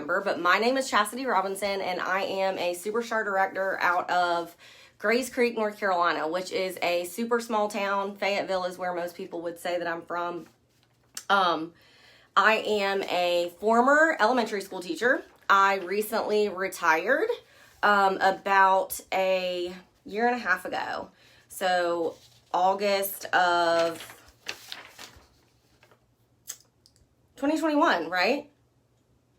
But my name is Chastity Robinson, and I am a Superstar Director out of Grays Creek, North Carolina, which is a super small town. Fayetteville is where most people would say that I'm from. I am a former elementary school teacher. I recently retired about a year and a half ago. So August of 2021, right?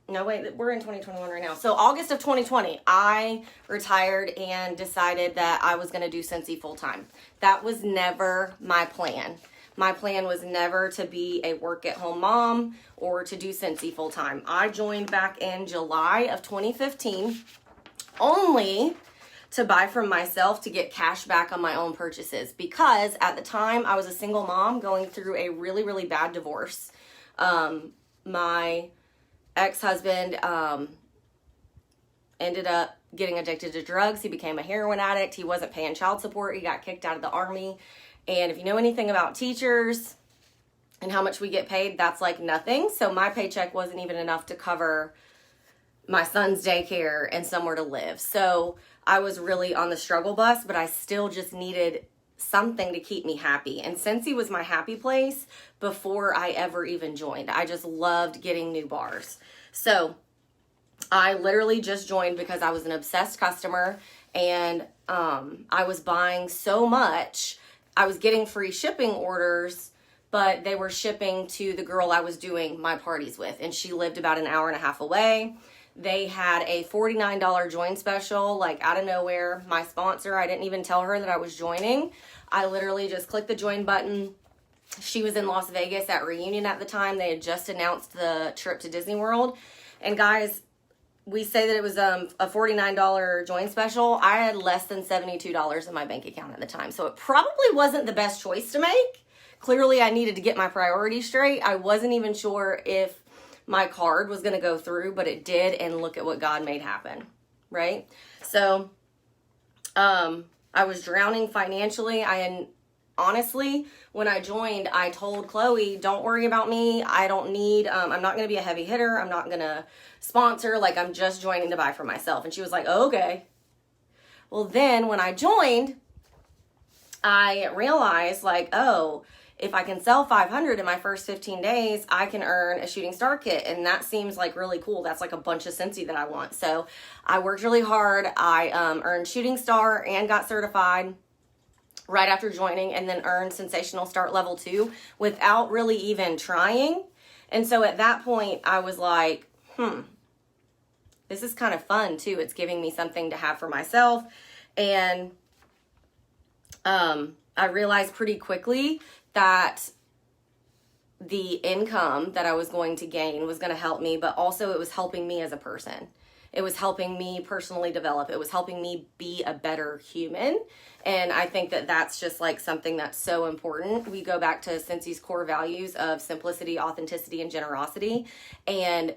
No, wait, we're in 2021 right now. So August of 2020, I retired and decided that I was going to do Scentsy full time. That was never my plan. My plan was never to be a work-at-home mom or to do Scentsy full time. I joined back in July of 2015 only to buy from myself to get cash back on my own purchases, because at the time I was a single mom going through a really, really bad divorce. My ex-husband ended up getting addicted to drugs. He became a heroin addict. He wasn't paying child support. He got kicked out of the Army. And if you know anything about teachers and how much we get paid, that's like nothing. So my paycheck wasn't even enough to cover my son's daycare and somewhere to live. So I was really on the struggle bus, but I still just needed something to keep me happy. And Scentsy was my happy place before I ever even joined. I just loved getting new bars. So I literally just joined because I was an obsessed customer, and I was buying so much. I was getting free shipping orders, but they were shipping to the girl I was doing my parties with, and she lived about an hour and a half away. They had a $49 join special, like out of nowhere. My sponsor, I didn't even tell her that I was joining. I literally just clicked the join button. She was in Las Vegas at Reunion at the time. They had just announced the trip to Disney World. And guys, we say that it was a $49 join special. I had less than $72 in my bank account at the time. So it probably wasn't the best choice to make. Clearly, I needed to get my priorities straight. I wasn't even sure if my card was going to go through, but it did, and look at what God made happen, right? So I was drowning financially. Honestly, when I joined, I told Chloe, don't worry about me. I don't need, I'm not going to be a heavy hitter. I'm not going to sponsor. Like, I'm just joining to buy for myself. And she was like, oh, okay. Well, then when I joined, I realized, like, oh, if I can sell 500 in my first 15 days, I can earn a shooting star kit. And that seems like really cool. That's like a bunch of Scentsy that I want. So I worked really hard. I earned shooting star and got certified right after joining, and then earned sensational start level 2 without really even trying. And so at that point I was like, this is kind of fun too. It's giving me something to have for myself. And I realized pretty quickly that the income that I was going to gain was going to help me, but also it was helping me as a person. It was helping me personally develop. It was helping me be a better human. And I think that that's just like something that's so important. We go back to Scentsy's core values of simplicity, authenticity, and generosity. And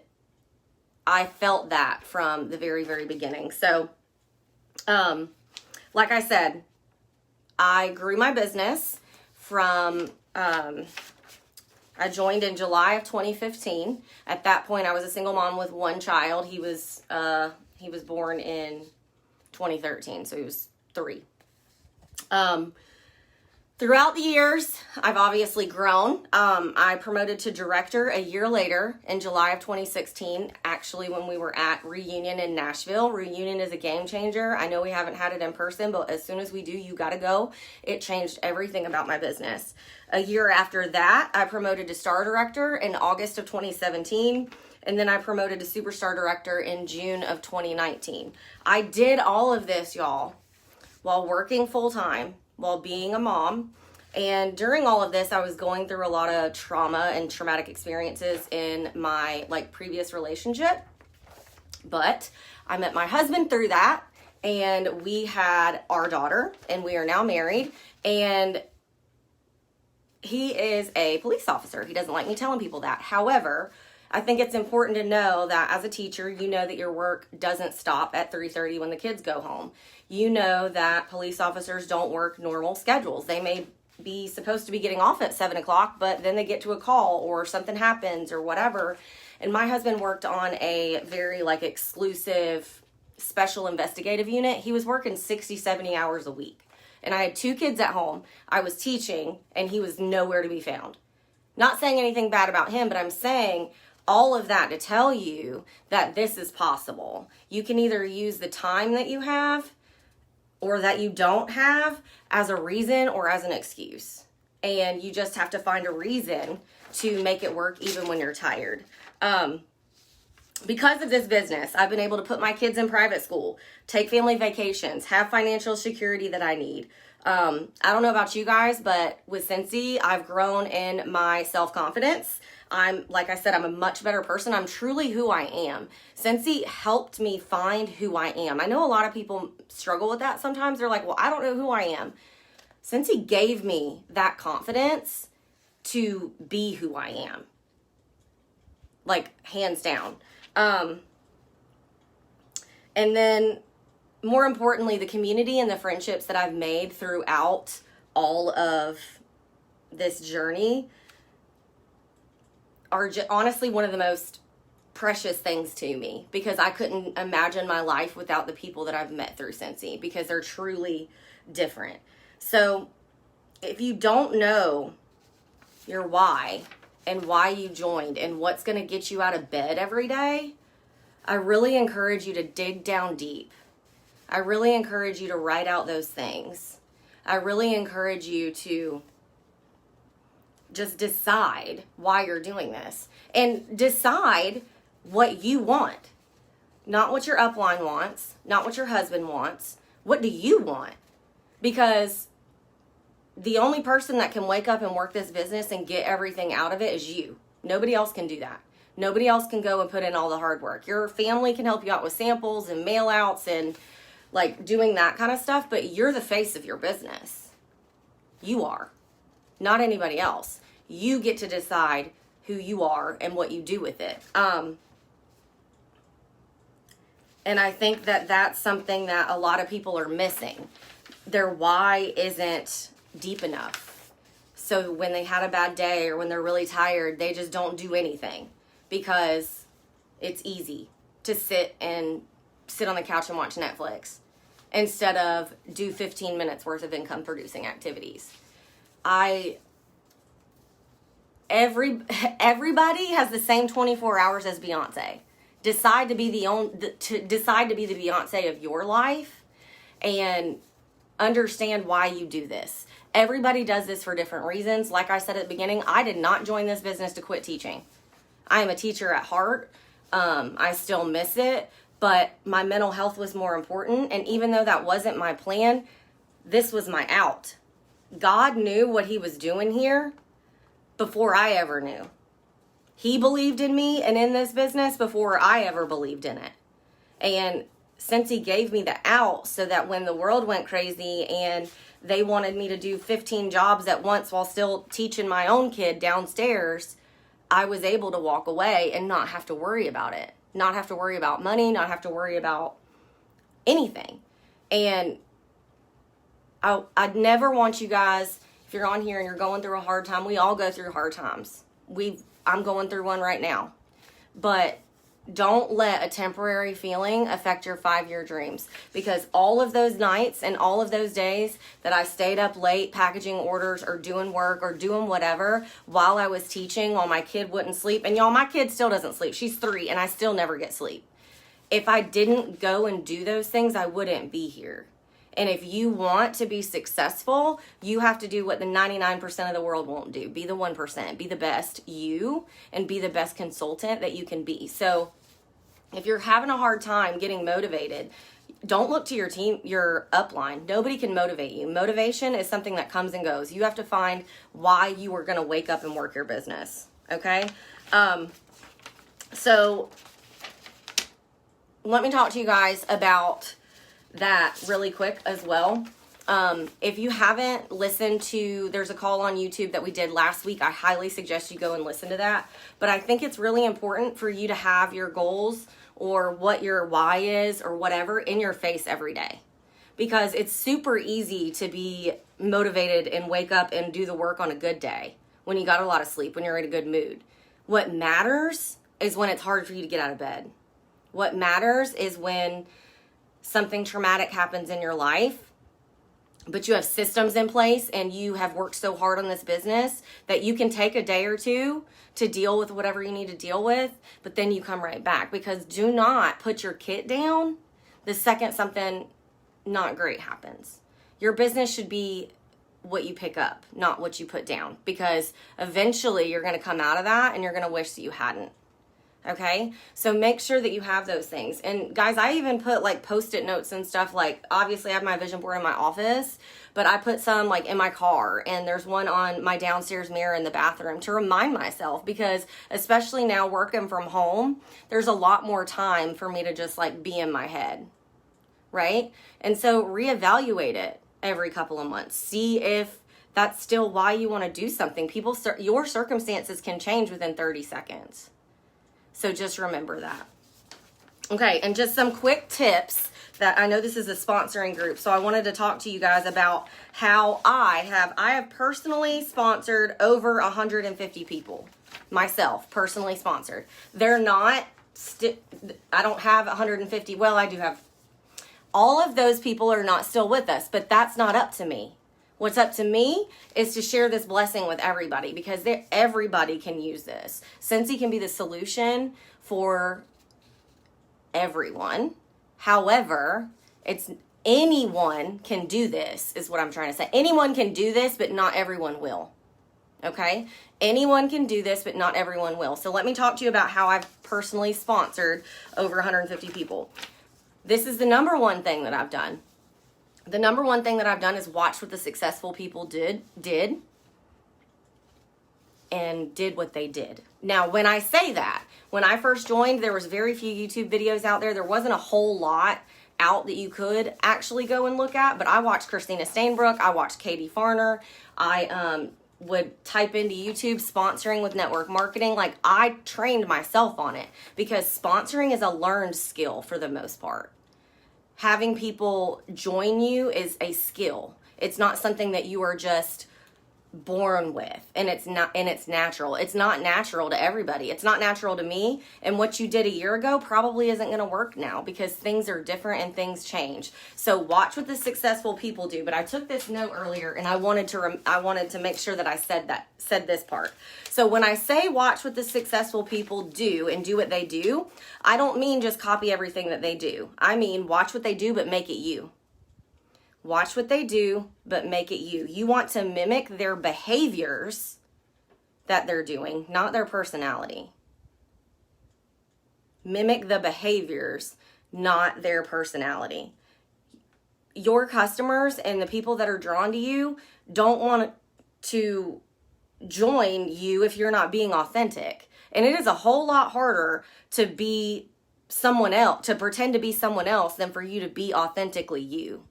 I felt that from the very, very beginning. So, like I said, I grew my business from, I joined in July of 2015. At that point, I was a single mom with one child. He was born in 2013, so he was 3. Throughout the years, I've obviously grown. I promoted to director a year later in July of 2016, actually when we were at Reunion in Nashville. Reunion is a game changer. I know we haven't had it in person, but as soon as we do, you gotta go. It changed everything about my business. A year after that, I promoted to star director in August of 2017. And then I promoted to superstar director in June of 2019. I did all of this, y'all, while working full-time, while being a mom. And during all of this, I was going through a lot of trauma and traumatic experiences in my previous relationship. But I met my husband through that, and we had our daughter, and we are now married. And he is a police officer. He doesn't like me telling people that. However, I think it's important to know that as a teacher, you know that your work doesn't stop at 3:30 when the kids go home. You know that police officers don't work normal schedules. They may be supposed to be getting off at 7 o'clock, but then they get to a call or something happens or whatever. And my husband worked on a very like exclusive special investigative unit. He was working 60, 70 hours a week. And I had 2 kids at home. I was teaching, and he was nowhere to be found. Not saying anything bad about him, but I'm saying all of that to tell you that this is possible. You can either use the time that you have or that you don't have as a reason or as an excuse. And you just have to find a reason to make it work even when you're tired. Because of this business, I've been able to put my kids in private school, take family vacations, have financial security that I need. I don't know about you guys, but with Scentsy, I've grown in my self-confidence. Like I said, I'm a much better person. I'm truly who I am. Scentsy helped me find who I am. I know a lot of people struggle with that sometimes. They're like, well, I don't know who I am. Scentsy gave me that confidence to be who I am. Like, hands down. And then, more importantly, the community and the friendships that I've made throughout all of this journey are honestly one of the most precious things to me, because I couldn't imagine my life without the people that I've met through Scentsy, because they're truly different. So if you don't know your why and why you joined and what's going to get you out of bed every day, I really encourage you to dig down deep. I really encourage you to write out those things. I really encourage you to just decide why you're doing this, and decide what you want. Not what your upline wants, not what your husband wants. What do you want? Because the only person that can wake up and work this business and get everything out of it is you. Nobody else can do that. Nobody else can go and put in all the hard work. Your family can help you out with samples and mail outs and like doing that kind of stuff, but you're the face of your business. You are, not anybody else. You get to decide who you are and what you do with it. And I think that that's something that a lot of people are missing. Their why isn't deep enough. So when they had a bad day or when they're really tired, they just don't do anything because it's easy to sit on the couch and watch Netflix instead of do 15 minutes worth of income producing activities. Everybody has the same 24 hours as Beyonce. Decide to be the Beyonce of your life and understand why you do this. Everybody does this for different reasons. Like I said at the beginning, I did not join this business to quit teaching. I am a teacher at heart. I still miss it, but my mental health was more important. And even though that wasn't my plan, this was my out. God knew what he was doing here before I ever knew. He believed in me and in this business before I ever believed in it. And Scentsy gave me the out so that when the world went crazy and they wanted me to do 15 jobs at once while still teaching my own kid downstairs, I was able to walk away and not have to worry about it. Not have to worry about money, not have to worry about anything. And I'd never want you guys, if you're on here and you're going through a hard time, we all go through hard times. I'm going through one right now. But don't let a temporary feeling affect your 5-year dreams, because all of those nights and all of those days that I stayed up late packaging orders or doing work or doing whatever while I was teaching, while my kid wouldn't sleep, and y'all, my kid still doesn't sleep. She's 3 and I still never get sleep. If I didn't go and do those things, I wouldn't be here. And if you want to be successful, you have to do what the 99% of the world won't do. Be the 1%. Be the best you and be the best consultant that you can be. So if you're having a hard time getting motivated, don't look to your team, your upline. Nobody can motivate you. Motivation is something that comes and goes. You have to find why you are going to wake up and work your business. Okay? So let me talk to you guys about that really quick as well. If you haven't listened to, there's a call on YouTube that we did last week. I highly suggest you go and listen to that. But I think it's really important for you to have your goals or what your why is or whatever in your face every day. Because it's super easy to be motivated and wake up and do the work on a good day when you got a lot of sleep, when you're in a good mood. What matters is when it's hard for you to get out of bed. What matters is when something traumatic happens in your life, but you have systems in place and you have worked so hard on this business that you can take a day or two to deal with whatever you need to deal with, but then you come right back. Because do not put your kit down the second something not great happens. Your business should be what you pick up, not what you put down, because eventually you're going to come out of that and you're going to wish that you hadn't. Okay, so make sure that you have those things. And guys, I even put like post-it notes and stuff. Like, obviously I have my vision board in my office, but I put some like in my car, and there's one on my downstairs mirror in the bathroom to remind myself, because especially now working from home, there's a lot more time for me to just like be in my head, right? And so reevaluate it every couple of months. See if that's still why you want to do something. Your circumstances can change within 30 seconds. So just remember that. Okay, and just some quick tips that I know this is a sponsoring group, so I wanted to talk to you guys about how I have personally sponsored over 150 people. Myself, personally sponsored. They're not, I don't have 150, well, I do have. All of those people are not still with us, but that's not up to me. What's up to me is to share this blessing with everybody, because everybody can use this. Scentsy can be the solution for everyone. However, anyone can do this, is what I'm trying to say. Anyone can do this, but not everyone will. Okay? Anyone can do this, but not everyone will. So let me talk to you about how I've personally sponsored over 150 people. This is the number one thing that I've done. The number one thing that I've done is watch what the successful people did what they did. Now, when I say that, when I first joined, there was very few YouTube videos out there. There wasn't a whole lot out that you could actually go and look at, but I watched Christina Stainbrook. I watched Katie Farner. I would type into YouTube sponsoring with network marketing. Like, I trained myself on it, because sponsoring is a learned skill for the most part. Having people join you is a skill. It's not something that you are just born with, and it's natural. It's not natural to everybody. It's not natural to me, and what you did a year ago probably isn't going to work now, because things are different and things change. So watch what the successful people do. But I took this note earlier, and I wanted to make sure that I said this part. So when I say watch what the successful people do and do what they do, I don't mean just copy everything that they do. I mean watch what they do, but make it you. Watch what they do, but make it you. You want to mimic their behaviors that they're doing, not their personality. Mimic the behaviors, not their personality. Your customers and the people that are drawn to you don't want to join you if you're not being authentic. And it is a whole lot harder to be someone else, to pretend to be someone else, than for you to be authentically you.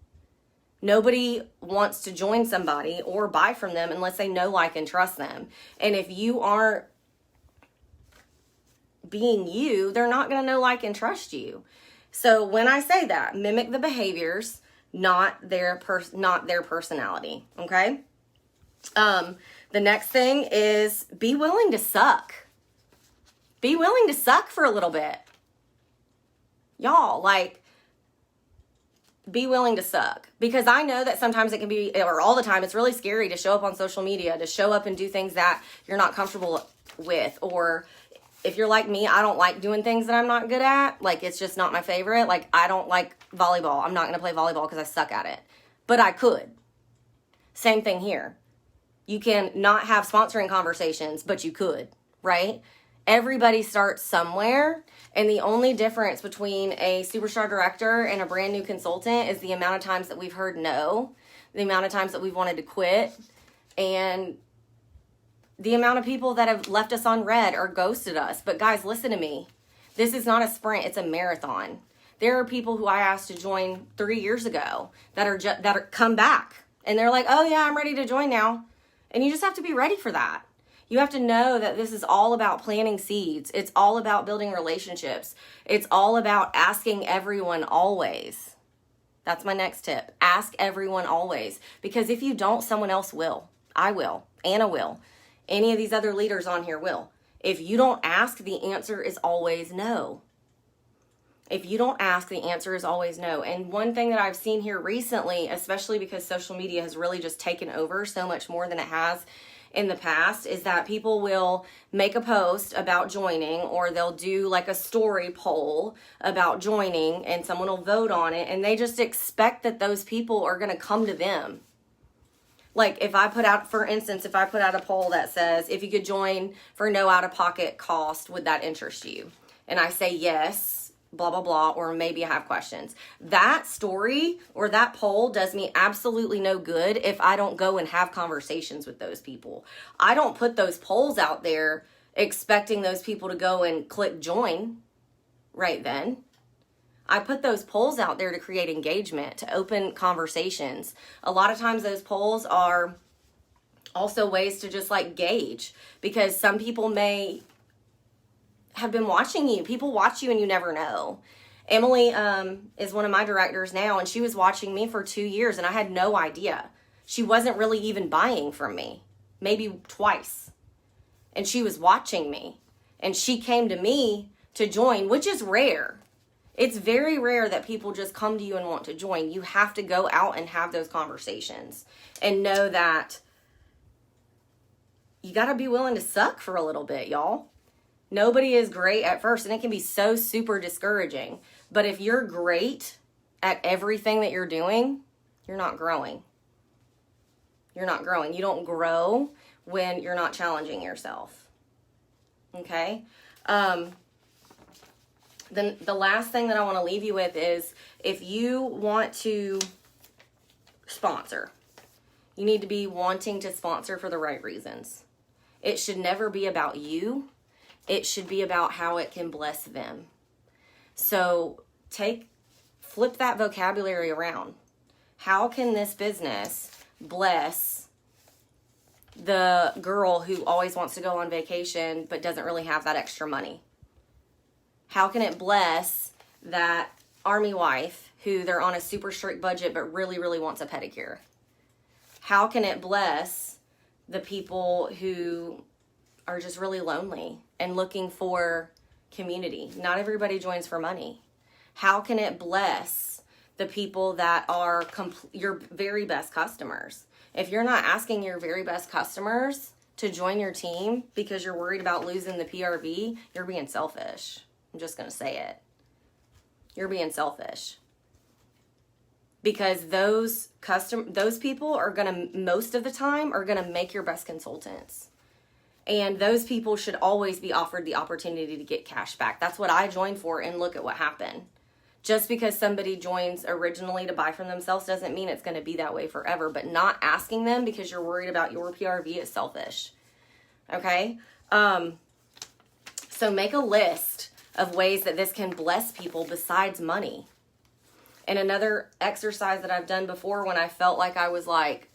Nobody wants to join somebody or buy from them unless they know, like, and trust them. And if you aren't being you, they're not going to know, like, and trust you. So when I say that, mimic the behaviors, not their personality. Okay. The next thing is be willing to suck. Be willing to suck for a little bit. Y'all, like, be willing to suck, because I know that sometimes it can be, or all the time, it's really scary to show up on social media, to show up and do things that you're not comfortable with. Or if you're like me, I don't like doing things that I'm not good at. Like, it's just not my favorite. Like, I don't like volleyball. I'm not going to play volleyball because I suck at it, but I could. Same thing here. You can not have sponsoring conversations, but you could, right? Everybody starts somewhere, and the only difference between a superstar director and a brand new consultant is the amount of times that we've heard no, the amount of times that we've wanted to quit, and the amount of people that have left us on red or ghosted us. But guys, listen to me. This is not a sprint, it's a marathon. There are people who I asked to join 3 years ago that are come back, and they're like, oh yeah, I'm ready to join now. And you just have to be ready for that. You have to know that this is all about planting seeds. It's all about building relationships. It's all about asking everyone always. That's my next tip. Ask everyone always. Because if you don't, someone else will. I will. Anna will. Any of these other leaders on here will. If you don't ask, the answer is always no. If you don't ask, the answer is always no. And one thing that I've seen here recently, especially because social media has really just taken over so much more than it has in the past, is that people will make a post about joining, or they'll do like a story poll about joining, and someone will vote on it, and they just expect that those people are going to come to them. Like if I put out, for instance, if I put out a poll that says, if you could join for no out-of-pocket cost, would that interest you? And I say yes, blah, blah, blah, or maybe I have questions. That story or that poll does me absolutely no good if I don't go and have conversations with those people. I don't put those polls out there expecting those people to go and click join right then. I put those polls out there to create engagement, to open conversations. A lot of times those polls are also ways to just like gauge, because some people may have been watching you. People watch you and you never know. Emily is one of my directors now, and she was watching me for 2 years and I had no idea. She wasn't really even buying from me, maybe twice. And she was watching me, and she came to me to join, which is rare. It's very rare that people just come to you and want to join. You have to go out and have those conversations and know that you got to be willing to suck for a little bit, y'all. Nobody is great at first, and it can be so super discouraging. But if you're great at everything that you're doing, you're not growing. You're not growing. You don't grow when you're not challenging yourself. Okay? Then the last thing that I want to leave you with is, if you want to sponsor, you need to be wanting to sponsor for the right reasons. It should never be about you. It should be about how it can bless them. So flip that vocabulary around. How can this business bless the girl who always wants to go on vacation but doesn't really have that extra money? How can it bless that army wife who they're on a super strict budget but really, really wants a pedicure? How can it bless the people who are just really lonely and looking for community? Not everybody joins for money. How can it bless the people that are your very best customers? If you're not asking your very best customers to join your team because you're worried about losing the PRV, you're being selfish. I'm just going to say it. You're being selfish. Because those people are going to, most of the time, are going to make your best consultants. And those people should always be offered the opportunity to get cash back. That's what I joined for, and look at what happened. Just because somebody joins originally to buy from themselves doesn't mean it's going to be that way forever. But not asking them because you're worried about your PRV is selfish. Okay? So make a list of ways that this can bless people besides money. And another exercise that I've done before when I felt like I was like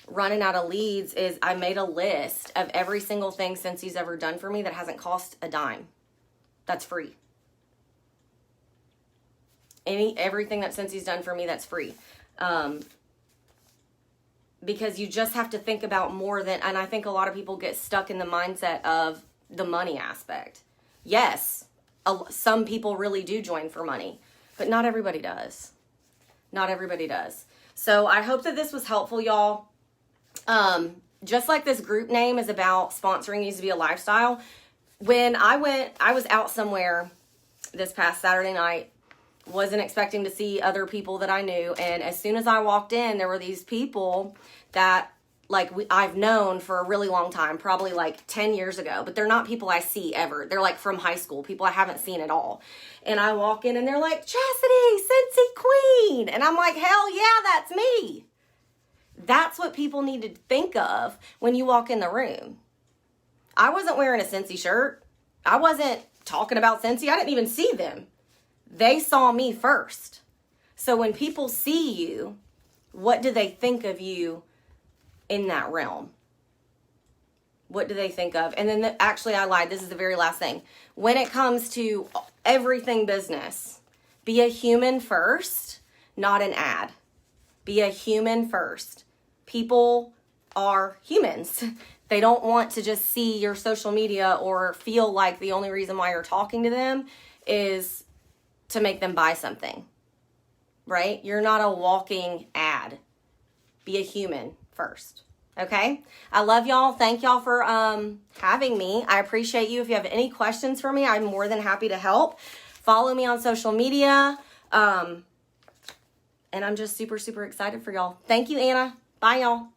running out of leads is I made a list of every single thing Scentsy's ever done for me that hasn't cost a dime. That's free. Everything that Scentsy's done for me, that's free. Because you just have to think about more than, and I think a lot of people get stuck in the mindset of the money aspect. Yes, some people really do join for money, but not everybody does. Not everybody does. So I hope that this was helpful, y'all. Just like this group name is about sponsoring needs to be a lifestyle. When I was out somewhere this past Saturday night, wasn't expecting to see other people that I knew. And as soon as I walked in, there were these people that I've known for a really long time, probably like 10 years ago, but they're not people I see ever. They're like from high school, people I haven't seen at all. And I walk in and they're like, Chastity, Scentsy Queen. And I'm like, hell yeah, that's me. That's what people need to think of when you walk in the room. I wasn't wearing a Scentsy shirt. I wasn't talking about Scentsy. I didn't even see them. They saw me first. So when people see you, what do they think of you in that realm? What do they think of? And then actually I lied. This is the very last thing. When it comes to everything business, be a human first, not an ad. Be a human first. People are humans. They don't want to just see your social media or feel like the only reason why you're talking to them is to make them buy something, right? You're not a walking ad. Be a human first. Okay? I love y'all. Thank y'all for having me. I appreciate you. If you have any questions for me, I'm more than happy to help. Follow me on social media. And I'm just super, super excited for y'all. Thank you, Anna. Bye, y'all.